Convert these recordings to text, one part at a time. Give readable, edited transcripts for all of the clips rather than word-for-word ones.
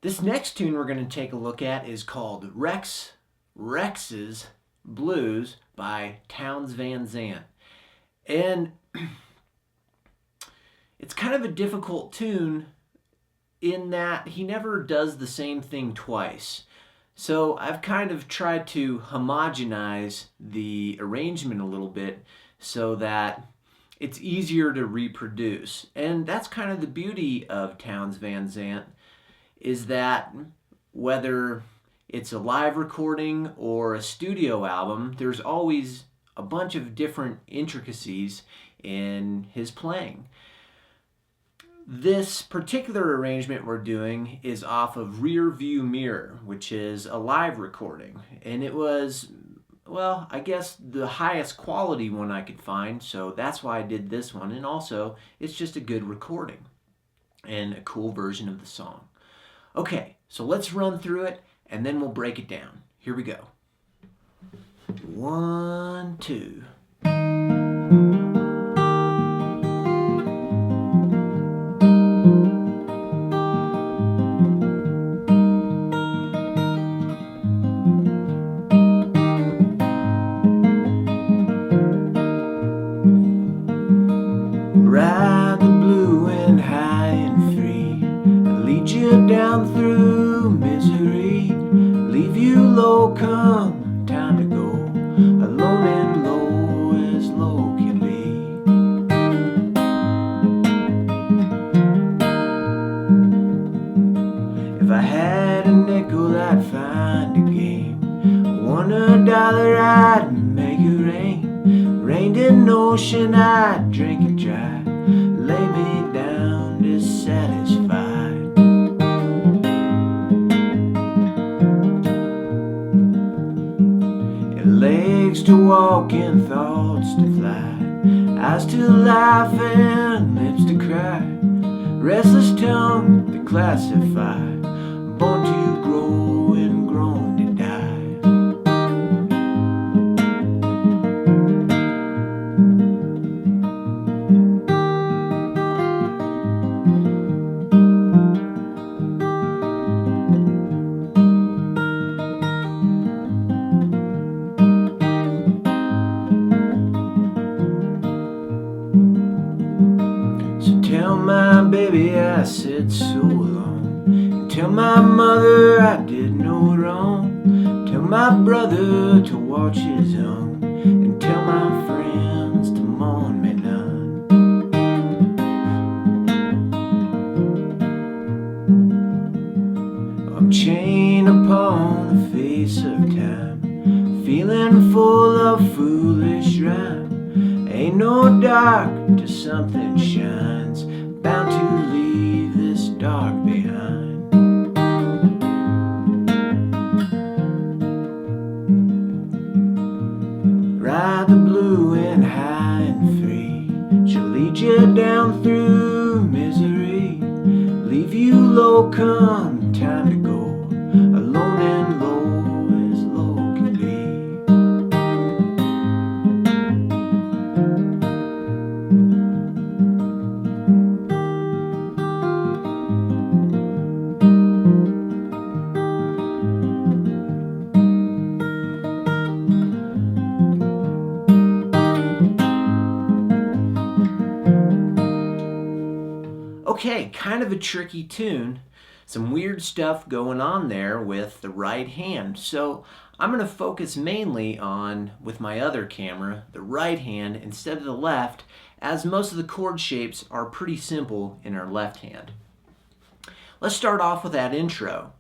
This next tune we're going to take a look at is called Rex's Blues by Townes Van Zandt. And it's kind of a difficult tune in that he never does the same thing twice. So I've kind of tried to homogenize the arrangement a little bit so that it's easier to reproduce. And that's kind of the beauty of Townes Van Zandt, is that whether it's a live recording or a studio album, there's always a bunch of different intricacies in his playing. This particular arrangement we're doing is off of Rear View Mirror, which is a live recording. And it was, well, I guess the highest quality one I could find, so that's why I did this one. And also, it's just a good recording and a cool version of the song. Okay, so let's run through it and then we'll break it down. Here we go. 1, 2. Ride the blue and high and free, lead you down through misery, leave you low come time to go, alone and low as low can be. If I had a nickel I'd find a game, won $1 I'd make it rain, rained in the ocean I'd drink it dry, lay me down dissatisfied. Legs to walk and thoughts to fly, eyes to laugh and lips to cry, restless tongue to classify, born to grow and grown to die. Tell my baby I said so long, and tell my mother I did no wrong, tell my brother to watch his own, and tell my friends to mourn me none. I'm chained upon the face of time, feeling full of foolish rhyme, ain't no dark till something shines, bound to leave this dark behind. Ride the blue and high and free, she'll lead you down through misery, leave you low come time to go, alone and low as low can be. Okay, kind of a tricky tune. Some weird stuff going on there with the right hand. So I'm going to focus mainly on, with my other camera, the right hand instead of the left, as most of the chord shapes are pretty simple in our left hand. Let's start off with that intro.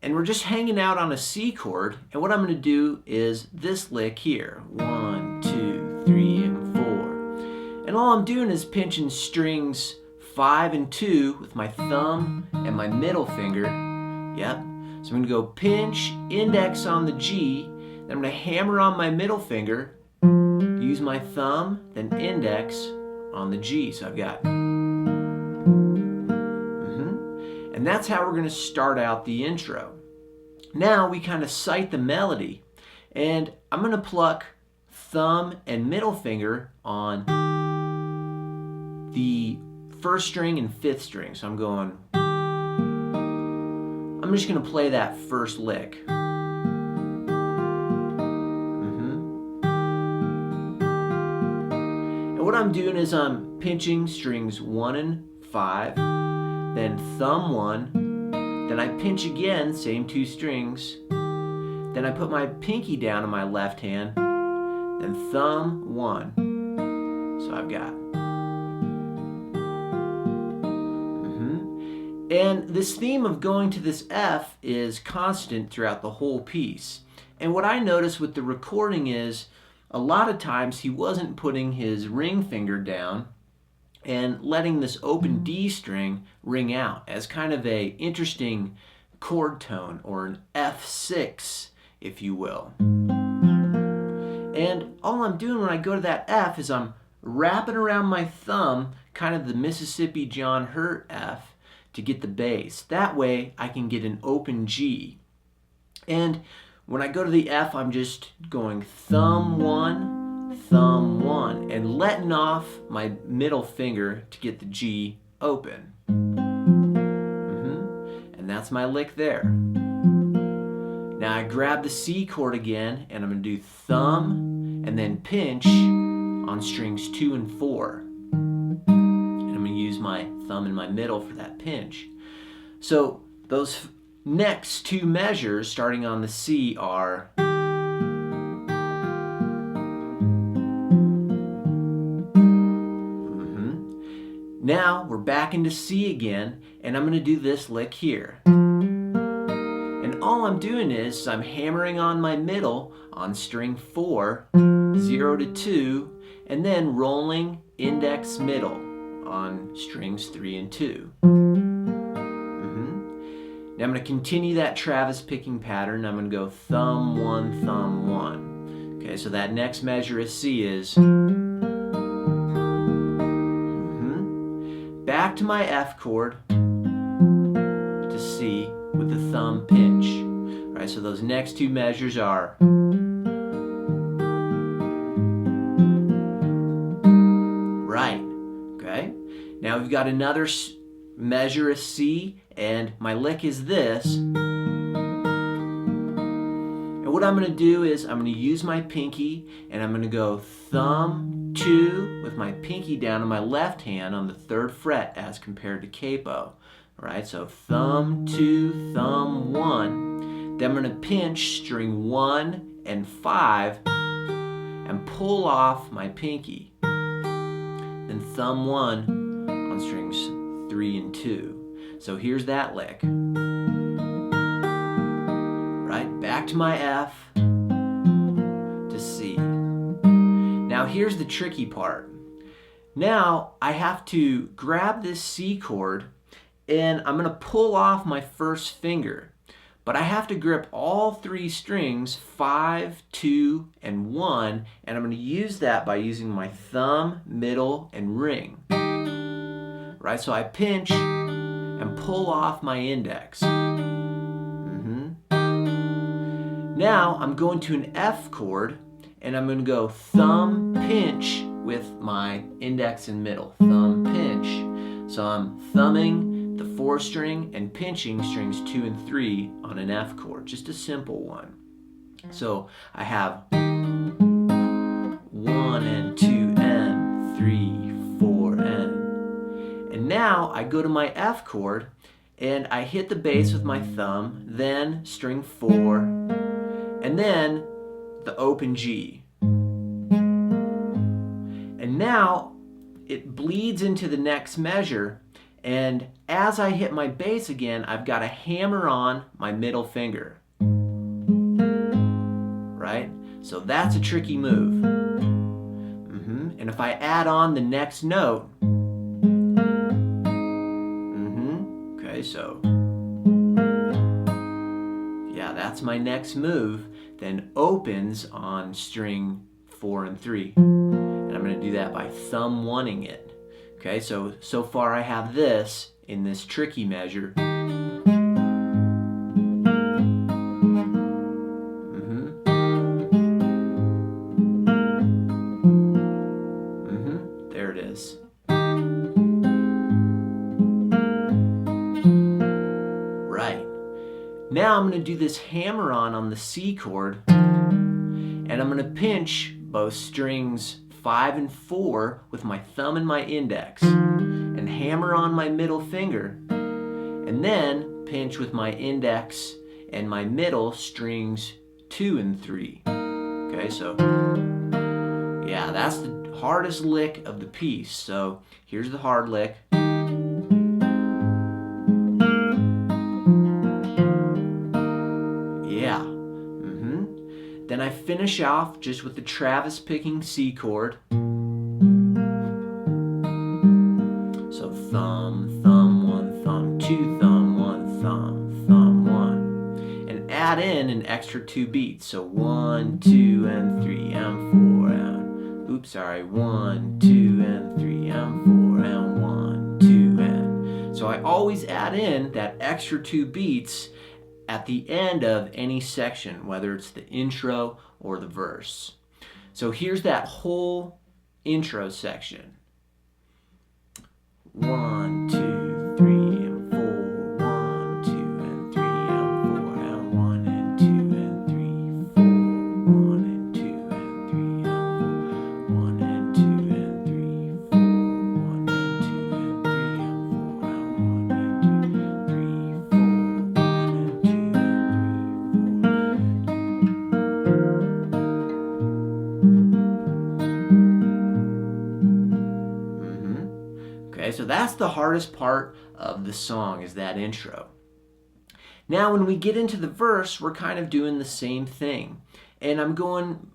And we're just hanging out on a C chord, and what I'm going to do is this lick here. 1, 2, 3, and 4. And all I'm doing is pinching strings 5 and 2 with my thumb and my middle finger. Yep. So I'm going to go pinch, index on the G, then I'm going to hammer on my middle finger, use my thumb, then index on the G. So I've got. And that's how we're going to start out the intro. Now we kind of sight the melody, and I'm going to pluck thumb and middle finger on the first string and fifth string. So I'm I'm just going to play that first lick. And what I'm doing is I'm pinching strings 1 and 5, then thumb 1, then I pinch again, same 2 strings, then I put my pinky down on my left hand, then thumb 1. So I've got. And this theme of going to this F is constant throughout the whole piece. And what I noticed with the recording is a lot of times he wasn't putting his ring finger down and letting this open D string ring out as kind of a interesting chord tone, or an F6, if you will. And all I'm doing when I go to that F is I'm wrapping around my thumb kind of the Mississippi John Hurt F to get the bass. That way I can get an open G. And when I go to the F, I'm just going thumb 1, and letting off my middle finger to get the G open. And that's my lick there. Now I grab the C chord again, and I'm going to do thumb and then pinch on strings 2 and 4. I'm going to use my thumb in my middle for that pinch. So those next 2 measures starting on the C are Now we're back into C again, and I'm going to do this lick here. And all I'm doing is I'm hammering on my middle on string 4, 0 to 2, and then rolling index middle on strings 3 and 2. Now I'm going to continue that Travis picking pattern. I'm going to go thumb 1, thumb 1. Okay, so that next measure of C is back to my F chord to C with the thumb pinch. All right, so those next 2 measures are right. Okay. Now we've got another measure of C, and my lick is this. And what I'm going to do is I'm going to use my pinky, and I'm going to go thumb 2 with my pinky down on my left hand on the 3rd fret as compared to capo. All right, so thumb 2, thumb 1. Then I'm going to pinch string 1 and 5 and pull off my pinky. Then thumb 1 on strings 3 and 2. So here's that lick. Right, back to my F to C. Now here's the tricky part. Now I have to grab this C chord, and I'm going to pull off my first finger. But I have to grip all 3 strings, 5, 2, and 1, and I'm going to use that by using my thumb, middle, and ring. Right, so I pinch and pull off my index. Now I'm going to an F chord, and I'm going to go thumb, pinch with my index and middle. Thumb, pinch. So I'm thumbing the 4th string and pinching strings 2 and 3 on an F chord. Just a simple one. So I have 1 and 2 and 3, 4 and. And now I go to my F chord, and I hit the bass with my thumb, then string 4, and then the open G. And now it bleeds into the next measure, and as I hit my bass again, I've got to hammer on my middle finger. Right? So that's a tricky move. And if I add on the next note, okay, so yeah, that's my next move, then opens on string 4 and 3. And I'm going to do that by thumb 1ing it. Okay, so far I have this in this tricky measure. There it is. Right. Now I'm going to do this hammer-on on the C chord, and I'm going to pinch both strings 5 and 4 with my thumb and my index, and hammer on my middle finger, and then pinch with my index and my middle strings 2 and 3. Okay, so yeah, that's the hardest lick of the piece. So here's the hard lick. Yeah. Then I finish off just with the Travis picking C chord. So thumb, thumb, 1, thumb, 2, thumb, 1, thumb, thumb, 1. And add in an extra 2 beats. So 1, 2, and 3, and 4, and, oops, sorry, 1, 2, and 3, and 4, and 1, 2, and. So I always add in that extra 2 beats at the end of any section, whether it's the intro or the verse. So here's that whole intro section. 1, 2, 3, and 4, 1, 2, and 3, and 4, and 1, and 2, and 3, 4, 1, and 2, and 3, and 4, 1, and 2, and 3, 4, 1, and 2, and 3, and 4, and 1, and 2, 3, 4, 1, and 2, and 3, 4. Okay, so that's the hardest part of the song, is that intro. Now when we get into the verse, we're kind of doing the same thing. And I'm going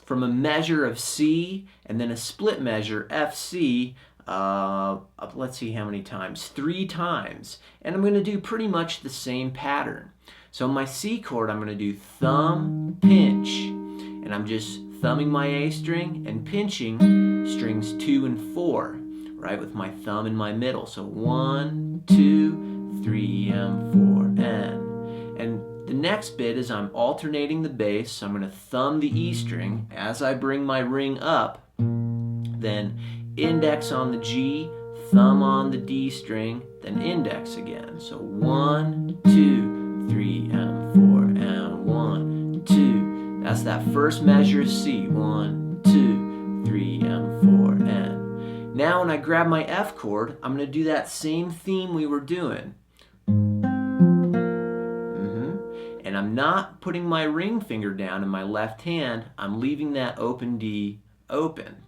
from a measure of C and then a split measure, F, C, let's see how many times, 3 times. And I'm going to do pretty much the same pattern. So on my C chord, I'm going to do thumb, pinch, and I'm just thumbing my A string and pinching strings 2 and 4, right, with my thumb in my middle. So 1, 2, 3, and 4, and the next bit is I'm alternating the bass. So I'm going to thumb the E string as I bring my ring up, then index on the G, thumb on the D string, then index again. So 1, 2, 3, and 4, and 1, 2. That's that first measure of C. 1, 2, 3, and 4, and. Now when I grab my F chord, I'm going to do that same theme we were doing. And I'm not putting my ring finger down in my left hand. I'm leaving that open D open.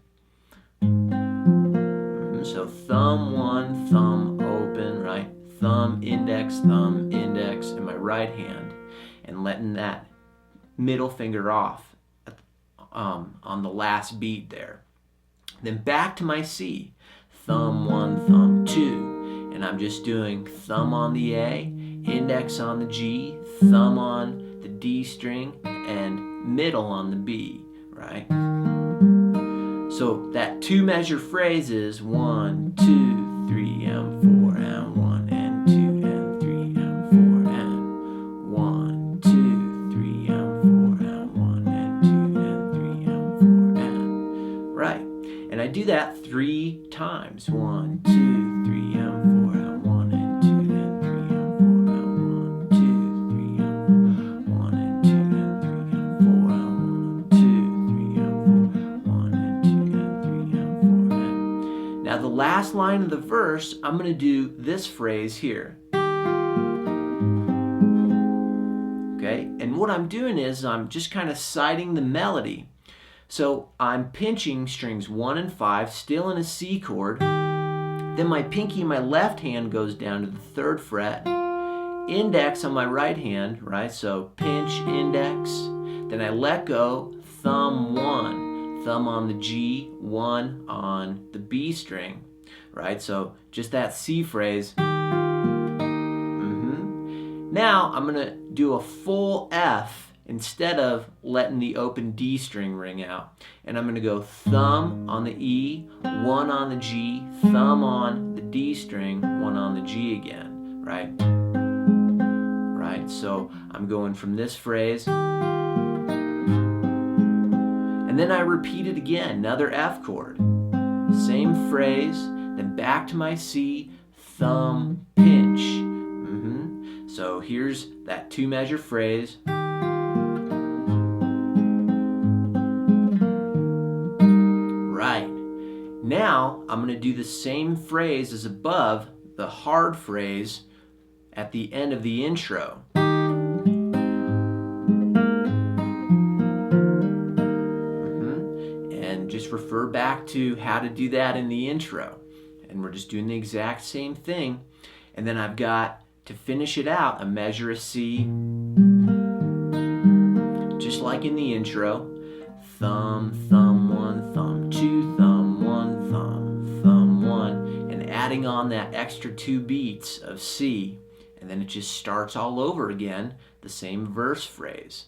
So thumb 1, thumb open, right? Thumb, index, in my right hand. And letting that middle finger off on the last beat there. Then back to my C. Thumb 1, thumb 2. And I'm just doing thumb on the A, index on the G, thumb on the D string, and middle on the B, right? So that 2 measure phrase is 1, 2, 3, and 4, and 1, and 2, and 3, and 4, and 1, 2, 3, and 4, and 1, and 2, and 3, and 4, and, right. And I do that 3 times. 1, 2, 3, and 4, and 1, and 2, and 3, and 4, and 1, 2, 3, and 4, 1, and 2, and 3, and 4, and 1, 2, 3, and 4, 1, and 2, and 3, and 4, and. Now the last line of the verse, I'm going to do this phrase here. Okay, and what I'm doing is I'm just kind of citing the melody. So I'm pinching strings 1 and 5, still in a C chord. Then my pinky in my left hand goes down to the 3rd fret. Index on my right hand, right? So pinch, index. Then I let go, thumb 1. Thumb on the G, 1 on the B string, right? So just that C phrase. Now I'm going to do a full F instead of letting the open D string ring out. And I'm going to go thumb on the E, 1 on the G, thumb on the D string, 1 on the G again, right? Right, so I'm going from this phrase. And then I repeat it again, another F chord. Same phrase, then back to my C, thumb, pinch. So here's that 2-measure phrase. Right. Now I'm going to do the same phrase as above, the hard phrase, at the end of the intro. And just refer back to how to do that in the intro. And we're just doing the exact same thing. And then I've got, to finish it out, a measure of C, just like in the intro. Thumb, thumb, 1, thumb, 2, thumb, 1, thumb, thumb, 1. And adding on that extra 2 beats of C. And then it just starts all over again, the same verse phrase.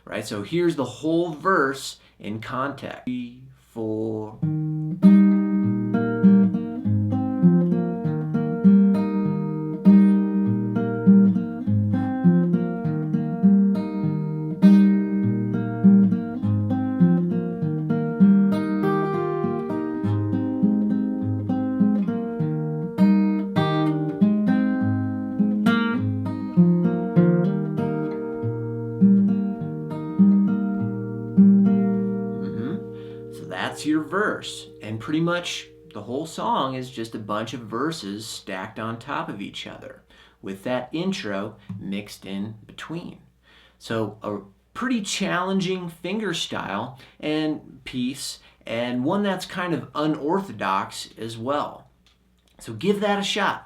Right? So here's the whole verse in context. 3, 4. That's your verse, and pretty much the whole song is just a bunch of verses stacked on top of each other with that intro mixed in between. So a pretty challenging finger style and piece, and one that's kind of unorthodox as well. So give that a shot.